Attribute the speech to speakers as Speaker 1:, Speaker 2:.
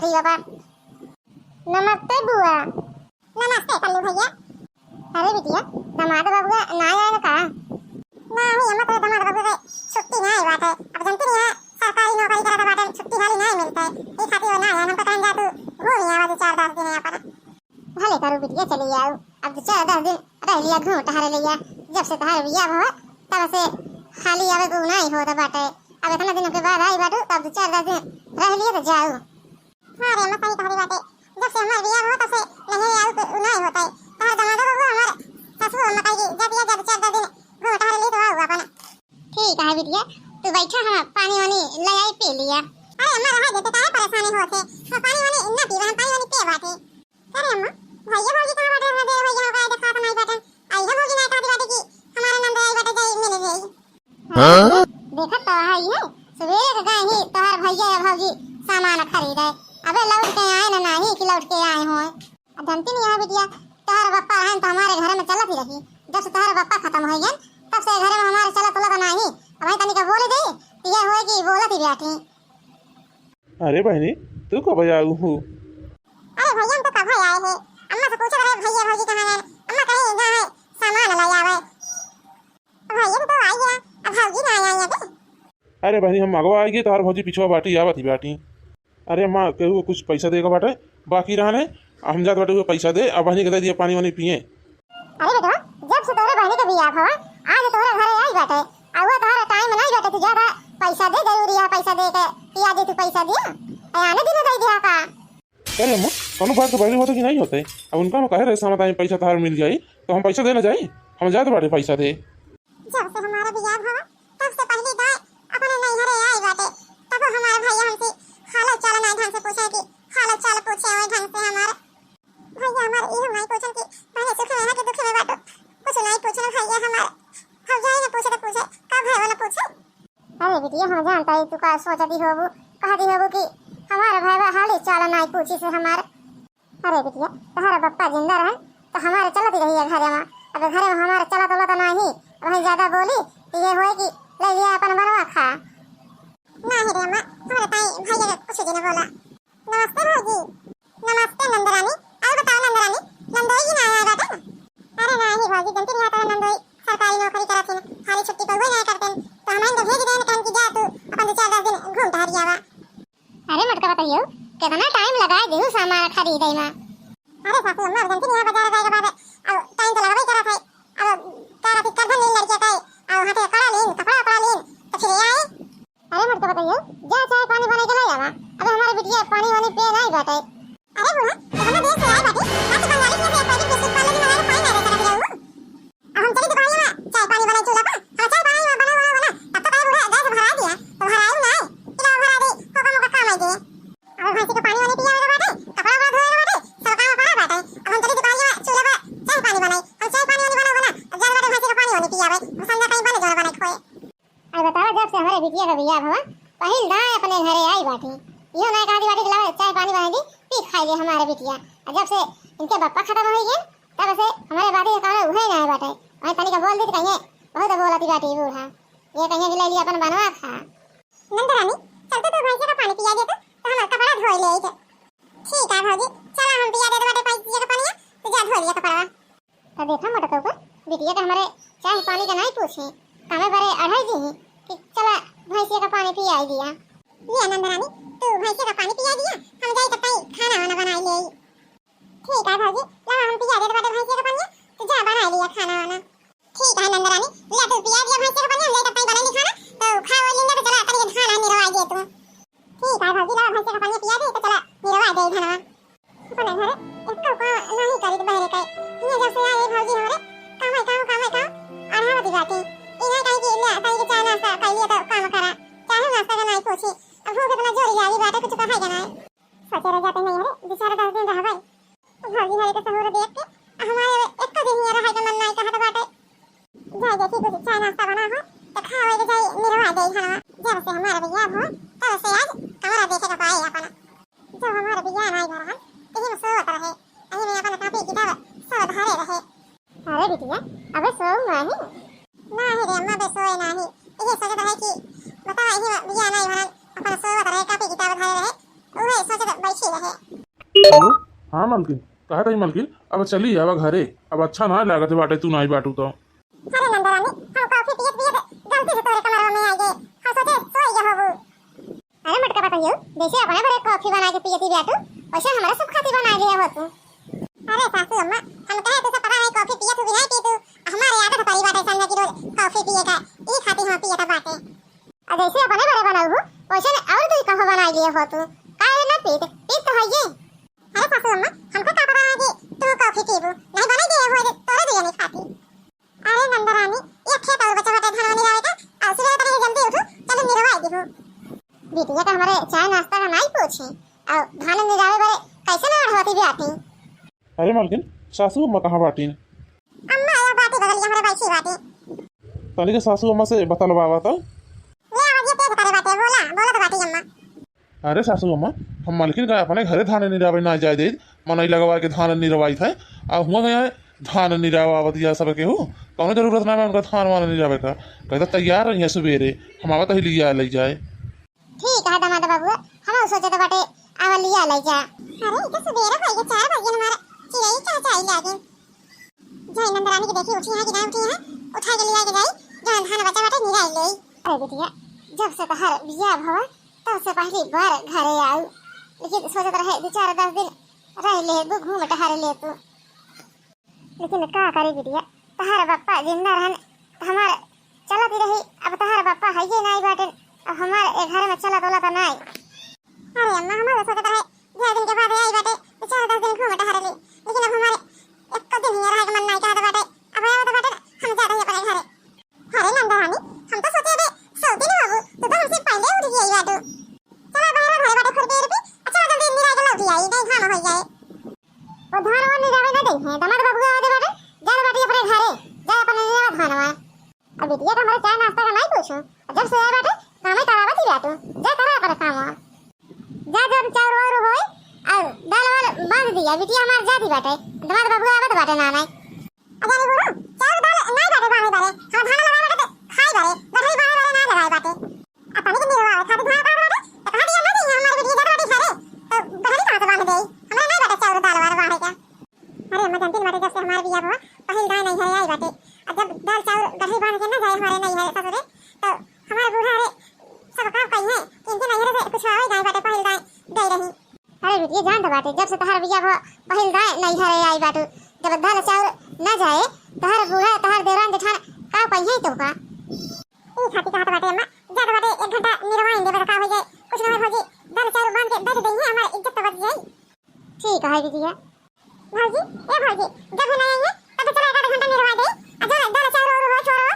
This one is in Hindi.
Speaker 1: थी बाबा। नमस्ते बुआ। नमस्ते कल्लू भैया। अरे बिटिया दामाद बाबू ना आया का? नहीं हम तो दामाद बाबू के छुट्टी नहीं बात है। अब जानती नहीं है सरकारी नौकरी करता बात छुट्टी वाली नहीं मिलता है। ये खातिर वो ना आया। हम तो कहीं जा तू घूम आवा 4-10 दिन यहाँ पर। भले करू बिटिया चली आओ। अब 4-10 दिन रह लिया घूम टहर लिया। जब से तहार बियाह हुआ तब से खाली आवे को नहीं होता बाटे। अब इतना दिन के बाद आई बाटू तब 4-10 दिन रह लिए तो जाओ। हां रे मैं सही तहरी बाटे। जब से हमार बियाह हुआ तब से नहीं आओ तो नहीं होता है। तहार दामाद बाबू हमार ससुर हम कही जब ये 4-10 दिन घूम टहर ली तो आओ अपन। ठीक है बिटिया तू बैठा हम पानी वानी ले आई पी लिया। अरे अम्मा रह देते काहे परेशानी होते। तो पानी वानी न पीवा हम पानी वानी पे बाटे। अरे अम्मा भैया भौजी कहां बाटे? ना दे भैया का देखा तो नहीं बाटे। आई है भौजी नहीं कहती बाटे कि हमारा नंद आई बाटे जाई मिले जाई। हां देखत तो है ये सवेरे गए ही तोहर भैया या भौजी सामान खरीदे। अबे लौट के आए ना नहीं कि लौट के आए हो। अब जानती नहीं है बिटिया तोहर बापा रहन तो हमारे घर में चलत ही रही। जब से तोहर बापा खत्म हो गए तब से घर में हमारे चलत उलत नहीं। अब तनिक बोले दे ये होए कि बोलत ही बैठी।
Speaker 2: अरे बहनी तू कब आऊ हो?
Speaker 1: अरे भैया हम तो कब आए हैं। अम्मा से पूछ रहे भैया भौजी कहां हैं। अम्मा कहीं ना है सामान ले आवे। भैया तो आई है अब भौजी ना आई है।
Speaker 2: अरे बहनी हम आगवा आएगी तोहर भौजी पिछवा बाटी आवत ही बाटी। अरे माँ केहू कुछ पैसा देगा बाटे बाकी रहने हम जात बाटे पैसा दे अब बहनी के दे दिए पानी वानी पिए।
Speaker 1: अरे बेटा जब से तोरे बहनी के बियाह हुआ आज तोरे घरे आई बाटे। अब वो तोरे टाइम नहीं बाटे तू ज्यादा पैसा दे जरूरी है। पैसा दे के पिया दे तू पैसा दिया आने दिन दे दिया का।
Speaker 2: अरे अम्मा कोनो बात तो बड़ी होते कि नहीं होते। अब उनका हम कहे रहे समय टाइम पैसा तोहर मिल जाई तो हम पैसा देना जाई। हम जात बाटे पैसा दे।
Speaker 1: जब से हमारा बियाह हुआ तब से पहली बार अपने नैहरे आई बाटे। तब हमारे भैया हमसे हालत चाल नहीं ढंग से पूछे कि हालत चाल पूछे और ढंग से हमारे भैया हमारे ये नहीं पूछन कि पहले सुख में है कि दुख में बाटो। कुछ नहीं पूछन भैया हमारे हम जाए ना पूछे तो पूछे कब है वाला पूछे। अरे बिटिया हम जानता है तू का सोचती होबू कहती होबू कि हमारे भैया हालत चाल नहीं पूछी से हमारे। अरे बिटिया तोहरा बापा जिंदा रहे तो हमारे चलती रही है घर में। अब घर में हमारे चला तो नहीं वही ज्यादा बोली तो ये होए कि ले लिया अपन बनवा खा। नहीं रे अम्मा हमारे ताई भैया ने कुछ दिन बोला। नमस्ते भौजी। नमस्ते नंदरानी। और बताओ नंदरानी नंदोई की ना आया बाटे। अरे नहीं भौजी जानती नहीं आता नंदोई सरकारी नौकरी करत है खाली छुट्टी पर हुए नहीं करते तो हमें तो भेज देने कहन कि जा तू अपन 4-10 दिन घूम टहर आवा। अरे मटका बताइयो कितना टाइम लगाए देहु सामान खरीदे में। अरे सासू अम्मा जानती नहीं है बाजार जाए के बाद अब टाइम तो लगबे करत है। अब तारा कर धन लड़के का और हाथे कड़ा लेन कपड़ा लेन तो फिर आए। अरे मत बताइयो जा चाय पानी बना के ले जावा। अब हमारे बिटिया पानी वानी पे नहीं बाटे। अरे बुआ कितना देर से आई बाटे आज बंगाली से पैकेट बिस्कुट पाले में पानी नहीं रखा दिया। अब हम चली दुकान में चाय पानी बना चूल्हा पर हम चाय पानी में बना तब तो बुआ गैस भरा दिया तो भराई नहीं इला भरा दे होगा मुका काम आई दे। अब भैंसी को पानी वानी पिया बाटे कपड़ा वपड़ा धोए बाटे सब काम करा बाटे। अब हम चली दुकान में चूल्हा पर चाय पानी बनाई हम चाय पानी वानी बना जब बाटे भैंसी को पानी वानी पियावे संध्या कहीं बने जोड़ा बनाई खोए। अब बताओ जब से हमारे बिटिया का बियाह हुआ पहिल दाएं अपने घरे आई बाटी यो ना कहती बाटी के लावे चाय पानी बना दी पी खाई ले हमारे बिटिया। जब से इनके बापा खत्म हो गए तब से हमारे बाटी का काम उहे ना बाटे। वही तनिक बोल दी कहिए बहुत बोलती बाटी बूढ़ा ये कहिए कि ले लिया अपन बनवा खा। नंदरानी चलते तो भैंसी का पानी पिया दे तो हम कपड़ा धो ले। ठीक है भौजी चला हम पिया दे बाटे भैंसी का पानी तो जा धो लिया कपड़ा। तो देखा मटका को बिटिया के हमारे चाय पानी का नहीं पूछे हमें बड़े अढ़ाई दी कि चला भैंसी का पानी पिया दिया। ये नंदरानी तू भैंसी का पानी पिया दिया हम जाई तब खाना वाना बनाई ले। ठीक है भौजी ला हम पिया दे बाटे भैंसी का पानी तो जा बना लिया खाना वाना। ठीक है नंदरानी ला तू पिया दिया भैंसी का पानी ले तब बना ली खाना तो खाओ लेंगे तो चला तनिक खाना निरवा दे तू। ठीक है भौजी ला भैंसी का पानी पिया दे तो चला निरवा दे खाना अपने घरे इसका काम नहीं करी तो बहरे का ये जब से आए भौजी हमारे काम अढ़ावती बाटी इन्हें कहीं कि ले कहीं कि चाय नाश्ता कर लिया तो काम करा चाहे नाश्ता का नहीं पूछी। अब भूख इतना जोरी लागी बाटे कुछ कहा जाना है सोचे रह जाते नहीं हरे बेचारा 10 दिन रह गए भौजी हरे के सहूर देख के हमारे एक दिन ही रह के मन नहीं कहत बाटे जाए देखी कुछ चाय नाश्ता बना हो तो खावे के जाई निरवा दे खाना। जब से हमारा बियाह हो तब से आज हमारा देखे का पाए अपना जब हमारा बियाह नहीं हो रहा यही में सोत रहे यही में अपना कॉपी किताब सब धरे रहे। अरे बिटिया अबे सो नहीं रे अम्मा बे सोए नहीं ये सोचता है कि बताओ यही बियाह नहीं होना अपन सोत रहे कॉपी किताब धरे रहे ओए सोचे तो बैठी रहे।
Speaker 2: हेलो हाँ मलकिन कहा था मलकिन अब चली अब घरे अब अच्छा ना लागत बाटे तू नहीं बाटू तो
Speaker 1: अरे नंदरानी हम कॉफी पियत पियत गलती से तोरे कमरवा में आ गए। हम सोचे सोई जा होबू। अरे मटका पता हियो जैसे अपने घरे कॉफी बना के पियती बैठू वैसे हमारा सब खाती बना लिया हो तू। अरे सासू अम्मा हम कहे तो पता है कॉफी पियत हुई है पी तू हमारे आदत पड़ी बाटे संग की रोज कॉफी पिए का ई खाती हम पियत बाटे। और जैसे अपने घरे बनाऊ हो वैसे और तू कहो बना लिया हो तू काहे ना पीत पीत तो है ये। अरे सासू अम्मा हमको क्या पता है कि तू कॉफी पीबू नहीं बना दे हो तोरे दिया नहीं खाती। अरे नंदरानी ये खेत और बच्चा बटे धान निरावे का और सुबह तक जल्दी उठो चलो निरवाई दिहो। बिटिया का हमारे चाय नाश्ता का नहीं पूछे और धान निरावे बारे कैसे ना होती भी आती।
Speaker 2: अरे मलकिन सासू अम्मा कहाँ बाटी
Speaker 1: अम्मा ये बातें बदल हमारे भाई की बातें
Speaker 2: तनी के सासू अम्मा से बता लबावा तो
Speaker 1: ले आवाज ये तेज करे बातें बोला बोला तो बातें अम्मा।
Speaker 2: अरे सासू अम्मा हम मलकिन का अपने घरे धान निरावे ना जाए दे मनई लगवा के धान निरवाई था और हुआ गया धान निरावत या सब के हो कौन जरूरत ना है उनका धान वान निरावे का कहता तैयार रही है सवेरे हम आवत ही लिया ले जाए।
Speaker 1: ठीक है दामाद बाबू हम सोचे तो बाटे आवा लिया ले जा। अरे इधर सवेरे हो गए 4 बजे हमारा चिड़ै क्या चाहिए लागे जय नंदरानी की देखी उठी है कि नहीं उठी है उठा के लिया के जाई जहां धान बचा बाटे निराई ले। अरे बिटिया जब से तहर बियाह भवा तब से पहली बार घरे आऊ लेकिन सोचत रहे 2-4-10 दिन रह ले दो घूम टहर ले तू लेकिन का करे बिटिया तहर बापा जिंदा रहन हमार चलती रही अब तहर बापा है ये नहीं बाटे अब हमारे घर में चला तोला तो नहीं। अरे अम्मा हमारा सोचत रहे 2 दिन के बाद आई बाटे 4-10 दिन घूम टहर ले लेकिन अब हमारे एक दिन ही रह के मन नहीं कहत बाटे अब आया तो बाटे हम जा रहे अपने घरे। अरे नंदरानी हम तो सोचे बे 100 दिन बाबू तू तो हमसे पहले उठ गई बाटू चला बाहर घरे बाटे फिर देर भी अच्छा जल्दी निराई के लौट आई नहीं खाना हो जाए वो धान वान निरावे ना दे है दामाद बाबू आवे बाटे जा बाटे अपने घरे जा अपने निरावा धानवा। अब बिटिया का हमारे चाय नाश्ता का नहीं पूछो जब से आए बाटे काम ही करावत ही बाटू जा करा अपने काम जा जब चाउर और होई और दाल वाल बांध दिया बिटिया हमार जाती बाटे दामाद बाबू आवत बाटे ना नहीं। अरे रे गुरु चाउर दाल नहीं बाटे बांधे बारे हम धान लगा बाटे खाई बारे गठई बारे बारे ना लगाए बाटे अपन के निरवा खाती धान का बाटे तो कहा दिया नहीं हमारे बिटिया जाती बाटे घरे तो गठई कहां से बांध दे हमरा नहीं बाटे चाउर दाल वाल बांधे का। अरे अम्मा जानती बाटे जब से हमारे बियाह हुआ पहल गाय नहीं है आई बाटे और जब दाल चाउर गठई बांध के ना जाए हमारे नहीं है ससुरे तो हमारे बूढ़ा रे सब काम कही है इनके नहीं रे कुछ आवे गाय बाटे पहल गाय दे रही। अरे बिटिया जान बाटे जब से तहर बियाह हुआ पहल गाय नहीं है आई बाटू जब दाल चाउर ना जाए तहर बूढ़ा तहर देवरान जेठान का कही है तो का ई खाती कहत बाटे अम्मा जा बाटे 1 घंटा निरवाई दे बता हो जाए कुछ ना हो जी दाल चाउर बांध के दे दे हमारी इज्जत तो बच जाए। ठीक है बिटिया भाजी ए भाजी जब हम आएंगे तब चला 1 घंटा निरवा दे और दाल चाउर और हो छोरो